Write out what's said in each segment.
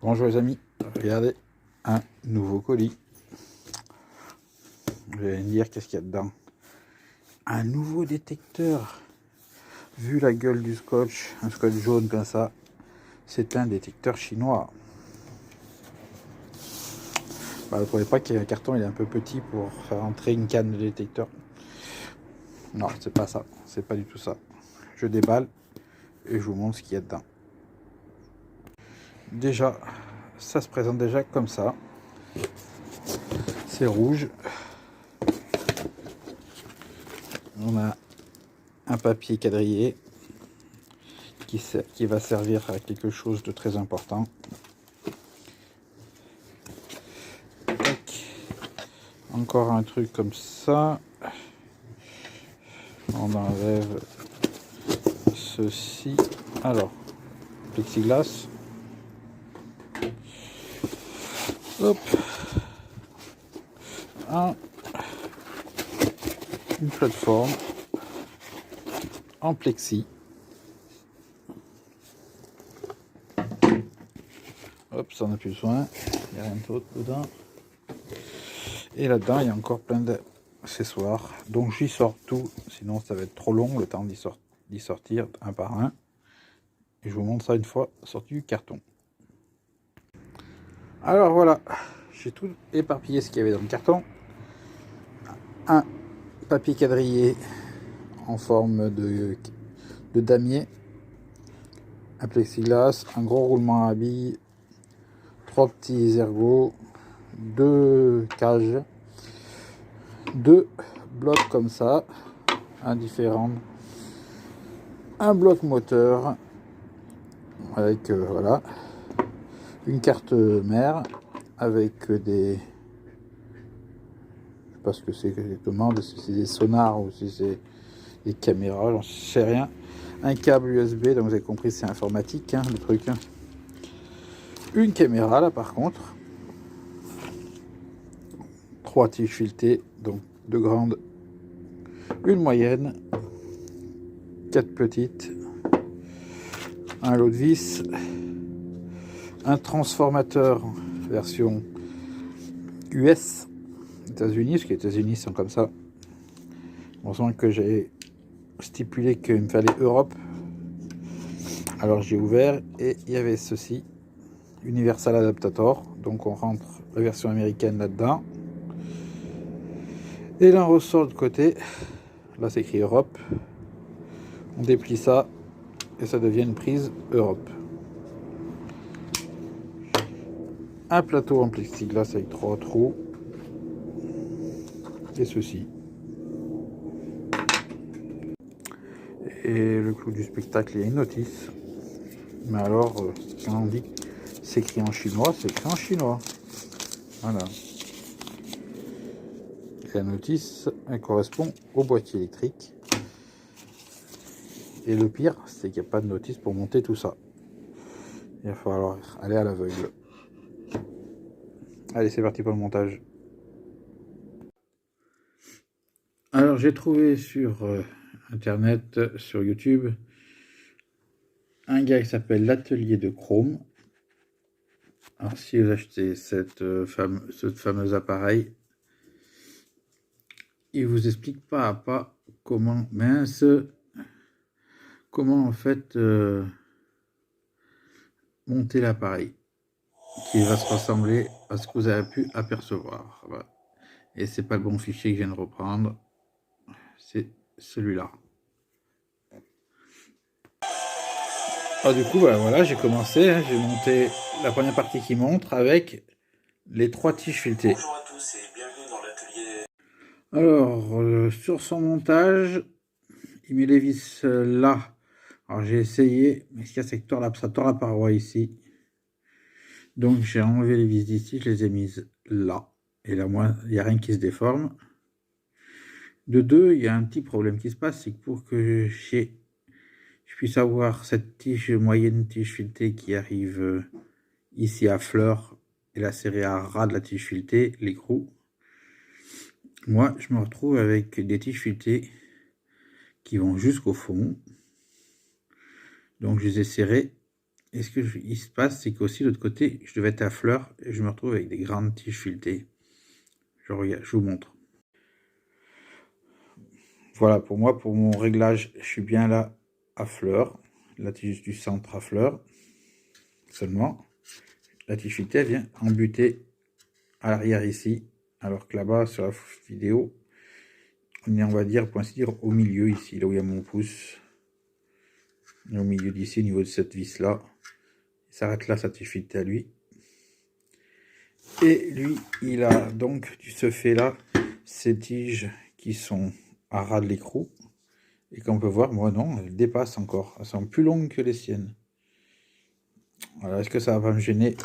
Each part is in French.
Bonjour les amis, regardez, un nouveau colis. Vous allez me dire qu'est-ce qu'il y a dedans. Un nouveau détecteur. Vu la gueule du scotch, un scotch jaune comme ça, c'est un détecteur chinois. Bah, vous ne trouvez pas que le carton il est un peu petit pour faire entrer une canne de détecteur? Non, c'est pas ça, c'est pas du tout ça. Je déballe et je vous montre ce qu'il y a dedans. Déjà, ça se présente déjà comme ça. C'est rouge. On a un papier quadrillé qui va servir à quelque chose de très important. Tac. Encore un truc comme ça. On enlève ceci. Alors, plexiglas. Hop. Une plateforme en plexi. Hop, ça n'a plus besoin. Il n'y a rien d'autre dedans. Et là-dedans, il y a encore plein d'accessoires. Donc j'y sors tout, sinon ça va être trop long le temps d'y sortir un par un. Et je vous montre ça une fois sorti du carton. Alors voilà, j'ai tout éparpillé ce qu'il y avait dans le carton. Un papier quadrillé en forme de damier, un plexiglas, un gros roulement à billes, 3 petits ergots, 2 cages, 2 blocs comme ça, indifférents, un bloc moteur avec voilà, une carte mère avec des, je sais pas ce que c'est exactement, si c'est des sonars ou si c'est des caméras, j'en sais rien. Un câble USB, donc vous avez compris, c'est informatique, hein, le truc. Une caméra là par contre. 3 tiges filetées, donc 2 grandes, une moyenne, 4 petites, un lot de vis, un transformateur version US, États-Unis, parce que les États-Unis sont comme ça. Heureusement que j'ai stipulé qu'il me fallait Europe. Alors j'ai ouvert et il y avait ceci, Universal Adaptator. Donc on rentre la version américaine là-dedans. Et là on ressort de côté. Là c'est écrit Europe. On déplie ça et ça devient une prise Europe. Un plateau en plexiglas avec 3 trous. Et ceci. Et le clou du spectacle, il y a une notice. Mais alors, quand on dit c'est écrit en chinois, c'est écrit en chinois. Voilà. Et la notice, elle correspond au boîtier électrique. Et le pire, c'est qu'il n'y a pas de notice pour monter tout ça. Il va falloir aller à l'aveugle. Allez, c'est parti pour le montage. Alors, j'ai trouvé sur Internet, sur YouTube, un gars qui s'appelle l'Atelier de Chrome. Alors, si vous achetez ce fameux appareil, il vous explique pas à pas comment en fait monter l'appareil qui va se ressembler à ce que vous avez pu apercevoir. Voilà. Et c'est pas le bon fichier que je viens de reprendre, c'est celui-là. Alors du coup, bah, voilà, j'ai commencé, hein, j'ai monté la première partie qui montre avec les 3 tiges filetées. Bonjour à tous et bienvenue dans l'atelier. Alors, sur son montage, il met les vis là. Alors j'ai essayé, mais ce qu'il y a, c'est que ça tord la paroi ici. Donc j'ai enlevé les vis d'ici, je les ai mises là. Et là, moi, il n'y a rien qui se déforme. De deux, il y a un petit problème qui se passe, c'est que pour que je puisse avoir cette moyenne tige filetée qui arrive ici à fleur et la serrer à ras de la tige filetée, l'écrou, moi, je me retrouve avec des tiges filetées qui vont jusqu'au fond. Donc je les ai serrées Et ce qui se passe, c'est qu'aussi de l'autre côté, je devais être à fleur et je me retrouve avec des grandes tiges filetées. Je vous montre. Voilà, pour moi, pour mon réglage, je suis bien là à fleur. La tige du centre à fleur. Seulement, la tige filetée, elle vient embuter à l'arrière ici. Alors que là-bas, sur la vidéo, on est, on va dire, pour ainsi dire, au milieu ici, là où il y a mon pouce. Et au milieu d'ici, au niveau de cette vis-là. Il s'arrête là, sa tige filetée à lui. Et lui, il a donc, ce fait-là, ces tiges qui sont à ras de l'écrou. Et comme on peut voir, moi non, elles dépassent encore. Elles sont plus longues que les siennes. Voilà, est-ce que ça va me gêner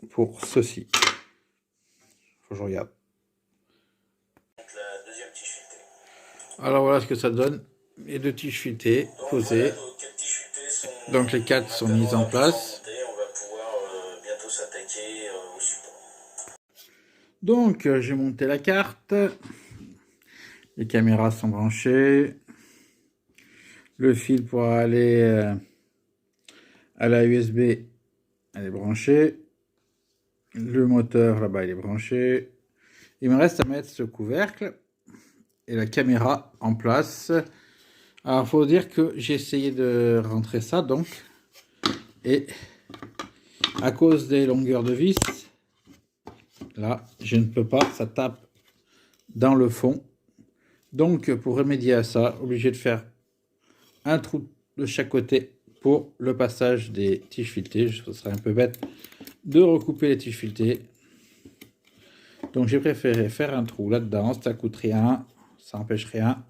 pour ceci? Faut que je regarde. La deuxième tige filetée. Alors voilà ce que ça donne. Les deux tiges filetées posées. Donc les quatre sont mises en place. On va pouvoir bientôt s'attaquer au support. Donc j'ai monté la carte. Les caméras sont branchées. Le fil pour aller à la USB, elle est branchée. Le moteur là-bas, il est branché. Il me reste à mettre ce couvercle et la caméra en place. Alors, il faut dire que j'ai essayé de rentrer ça, donc. Et à cause des longueurs de vis, là, je ne peux pas, ça tape dans le fond. Donc, pour remédier à ça, obligé de faire un trou de chaque côté pour le passage des tiges filetées. Ce serait un peu bête de recouper les tiges filetées. Donc, j'ai préféré faire un trou là-dedans. Ça coûte rien, ça n'empêche rien.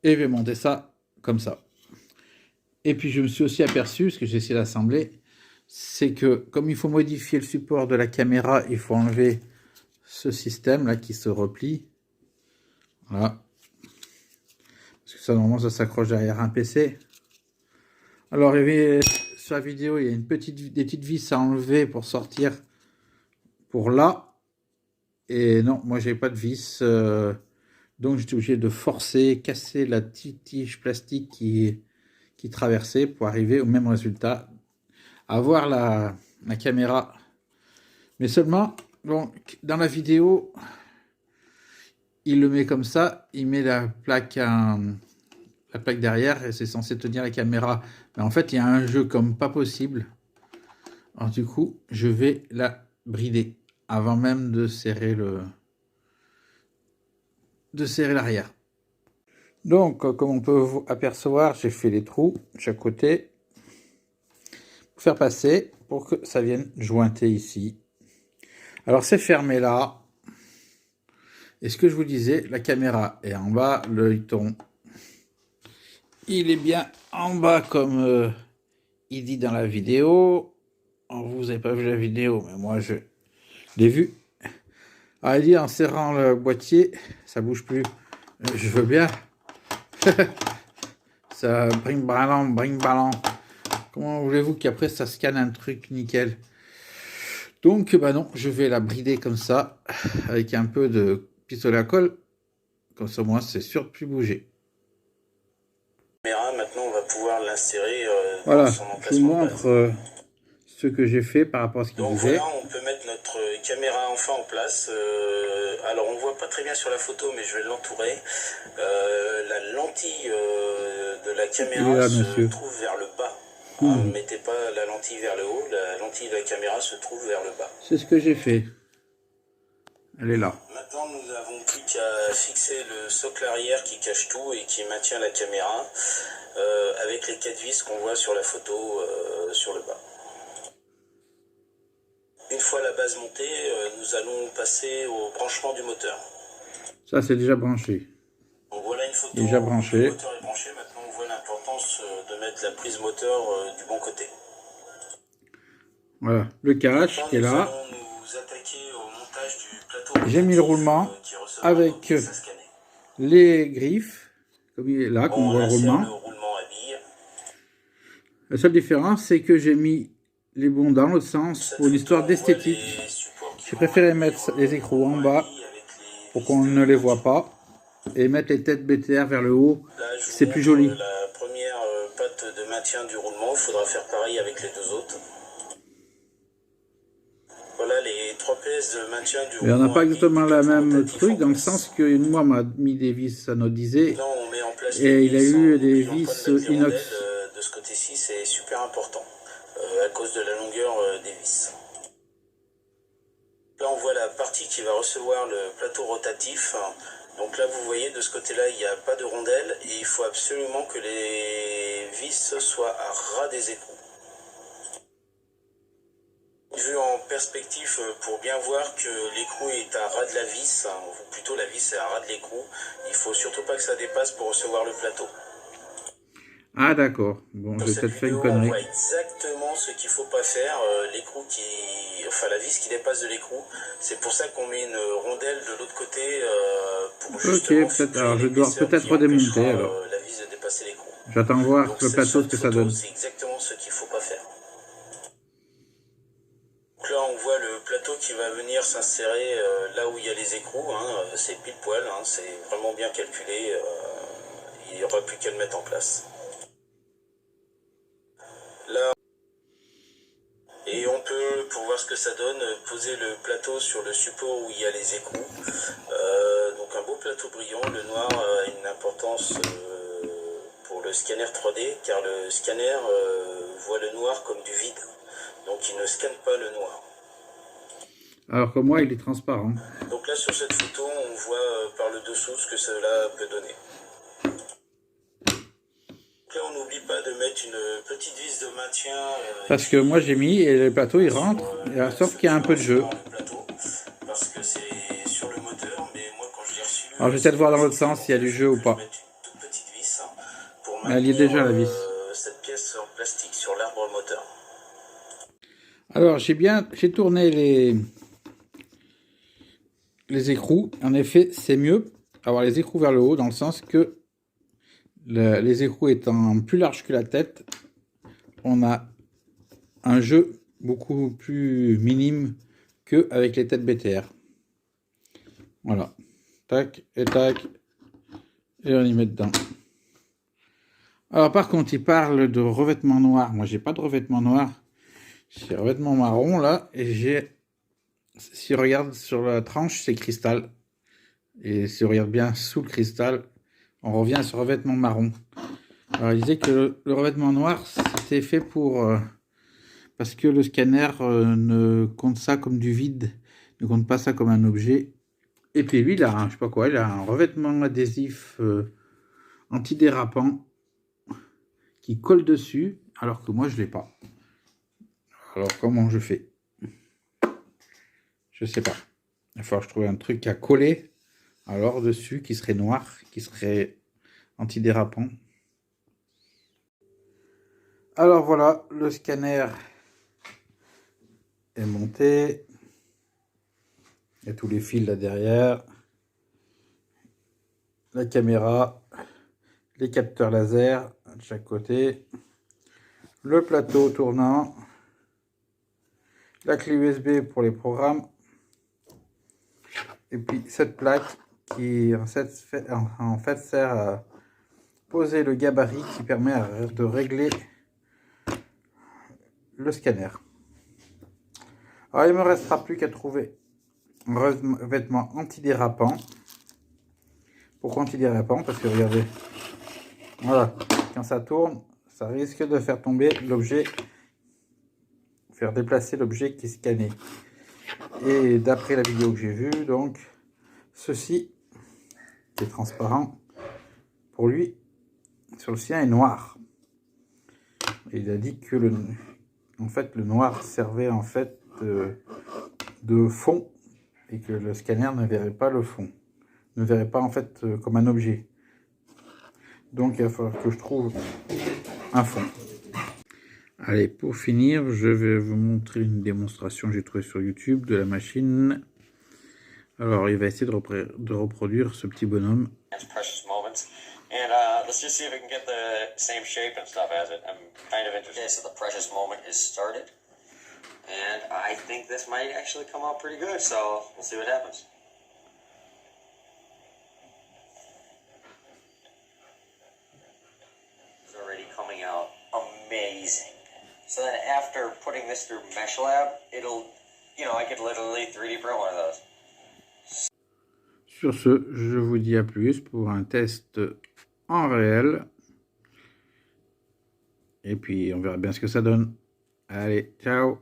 Et je vais monter ça comme ça. Et puis, je me suis aussi aperçu, ce que j'ai essayé d'assembler, c'est que comme il faut modifier le support de la caméra, il faut enlever ce système là qui se replie. Voilà. Parce que ça, normalement, ça s'accroche derrière un PC. Alors, sur la vidéo, il y a des petites vis à enlever pour sortir pour là. Et non, moi, j'ai pas de vis. Donc, j'étais obligé de forcer, casser la petite tige plastique qui traversait pour arriver au même résultat. Avoir la caméra. Mais seulement, donc, dans la vidéo, il le met comme ça. Il met la plaque derrière et c'est censé tenir la caméra. Mais en fait, il y a un jeu comme pas possible. Alors du coup, je vais la brider avant même de serrer l'arrière. Donc, comme on peut apercevoir, j'ai fait les trous de chaque côté pour faire passer, pour que ça vienne jointer ici. Alors c'est fermé là. Et ce que je vous disais, la caméra est en bas, l'œilleton il est bien en bas comme il dit dans la vidéo. Alors, vous n'avez pas vu la vidéo, mais moi je l'ai vu. Alors, il dit en serrant le boîtier, ça bouge plus. Je veux bien. Ça bring-ballant. Comment voulez-vous qu'après ça scanne un truc nickel? Donc, bah non, je vais la brider comme ça, avec un peu de pistolet à colle. Comme ça, moi, c'est sûr de plus bouger. Maintenant, on va pouvoir l'insérer voilà, dans son emplacement. Je vous montre ce que j'ai fait par rapport à ce qu'il disait. Donc voilà, on peut mettre notre caméra enfin en place. Alors, on voit pas très bien sur la photo, mais je vais l'entourer. La lentille de la caméra là, se trouve vers le bas. Ne mettez pas la lentille vers le haut, la lentille de la caméra se trouve vers le bas. C'est ce que j'ai fait. Elle est là. Maintenant, nous n'avons plus qu'à fixer le socle arrière qui cache tout et qui maintient la caméra avec les 4 vis qu'on voit sur la photo sur le bas. Une fois la base montée, nous allons passer au branchement du moteur. Ça, c'est déjà branché. Donc voilà une photo déjà branché. Le moteur est branché. Maintenant, on voit l'importance de mettre la prise moteur du bon côté. Voilà, le cache qui est là. J'ai mis le roulement avec les griffes, comme il est là, comme on voit le roulement. La seule différence, c'est que j'ai mis les bons dans l'autre sens pour une histoire d'esthétique. J'ai préféré mettre les écrous en bas pour qu'on ne les voit pas et mettre les têtes BTR vers le haut. C'est plus joli. La première patte de maintien du roulement. Il faudra faire pareil avec les deux autres. Voilà les 3 pièces de maintien du roulement. Mais on n'a pas exactement la même truc, dans le sens que moi, on m'a mis des vis anodisées. Là, on met en place et il a eu des vis inox. De ce côté-ci, c'est super important, à cause de la longueur des vis. Là, on voit la partie qui va recevoir le plateau rotatif. Donc là, vous voyez, de ce côté-là, il n'y a pas de rondelle. Et il faut absolument que les vis soient à ras des écrous. Vu en perspective, pour bien voir que l'écrou est à ras de la vis, ou plutôt la vis est à ras de l'écrou, il faut surtout pas que ça dépasse pour recevoir le plateau. Ah d'accord, bon, j'ai peut-être fait une connerie. On voit exactement ce qu'il faut pas faire, la vis qui dépasse de l'écrou. C'est pour ça qu'on met une rondelle de l'autre côté pour justement peut-être. Alors je dois peut-être redémonter alors. La vis de dépasser l'écrou. J'attends voir le plateau ce que ça donne. C'est exactement ce qu'il faut pas faire. Donc là on voit le plateau qui va venir s'insérer là où il y a les écrous. C'est pile poil, c'est vraiment bien calculé. Il n'y aura plus qu'à le mettre en place. Là, et on peut, pour voir ce que ça donne, poser le plateau sur le support où il y a les écrous. Donc un beau plateau brillant. Le noir a une importance pour le scanner 3D, car le scanner voit le noir comme du vide. Donc il ne scanne pas le noir. Alors que moi, il est transparent. Donc là, sur cette photo, on voit par le dessous ce que cela peut donner. Là, on n'oublie pas de mettre une petite vis de maintien. Parce que moi, j'ai mis et le plateau, il rentre, sauf qu'il y a un peu de jeu. Parce que c'est sur le moteur, mais moi, quand je l'ai reçu... Alors, je vais peut-être voir dans l'autre sens s'il y a du jeu ou pas. Elle y est déjà, la vis. Cette pièce en plastique sur l'arbre moteur. Alors, j'ai tourné les écrous. En effet, c'est mieux avoir les écrous vers le haut, dans le sens que les écrous étant plus larges que la tête, on a un jeu beaucoup plus minime qu'avec les têtes BTR. Voilà. Tac, et on y met dedans. Alors par contre, il parle de revêtement noir. Moi, j'ai pas de revêtement noir. J'ai revêtement marron, là, et si on regarde sur la tranche, c'est cristal. Et si on regarde bien sous le cristal, on revient sur revêtement marron. Alors, il disait que le revêtement noir, c'était fait parce que le scanner ne compte ça comme du vide, ne compte pas ça comme un objet. Et puis lui, il a, je sais pas quoi, il a un revêtement adhésif antidérapant qui colle dessus, alors que moi, je l'ai pas. Alors, comment je fais? Je sais pas. Il va falloir que je trouve un truc à coller alors dessus qui serait noir, qui serait antidérapant. Alors voilà, le scanner est monté. Il y a tous les fils là derrière. La caméra, les capteurs laser de chaque côté. Le plateau tournant. La clé USB pour les programmes. Et puis cette plaque qui en fait sert à poser le gabarit qui permet de régler le scanner. Alors il ne me restera plus qu'à trouver un revêtement antidérapant. Pourquoi antidérapant? Parce que regardez, voilà, quand ça tourne, ça risque de faire tomber l'objet, faire déplacer l'objet qui est scanné. Et d'après la vidéo que j'ai vue, donc, ceci qui est transparent, pour lui, sur le sien est noir. Et il a dit que le noir servait en fait de fond et que le scanner ne verrait pas le fond, ne verrait pas en fait comme un objet. Donc il va falloir que je trouve un fond. Allez, pour finir, je vais vous montrer une démonstration que j'ai trouvée sur YouTube de la machine. Alors, il va essayer de reproduire ce petit bonhomme. And let's just see if we can get the same shape and stuff as it. I'm kind of interested. Okay, so the precious moment is started. And I think this might actually come out pretty good, so we'll see what happens. It's already coming out amazing. So then after putting this through Mesh Lab, it'll, you know, I could literally 3D print one of those. Sur ce, je vous dis à plus pour un test en réel. Et puis, on verra bien ce que ça donne. Allez, ciao!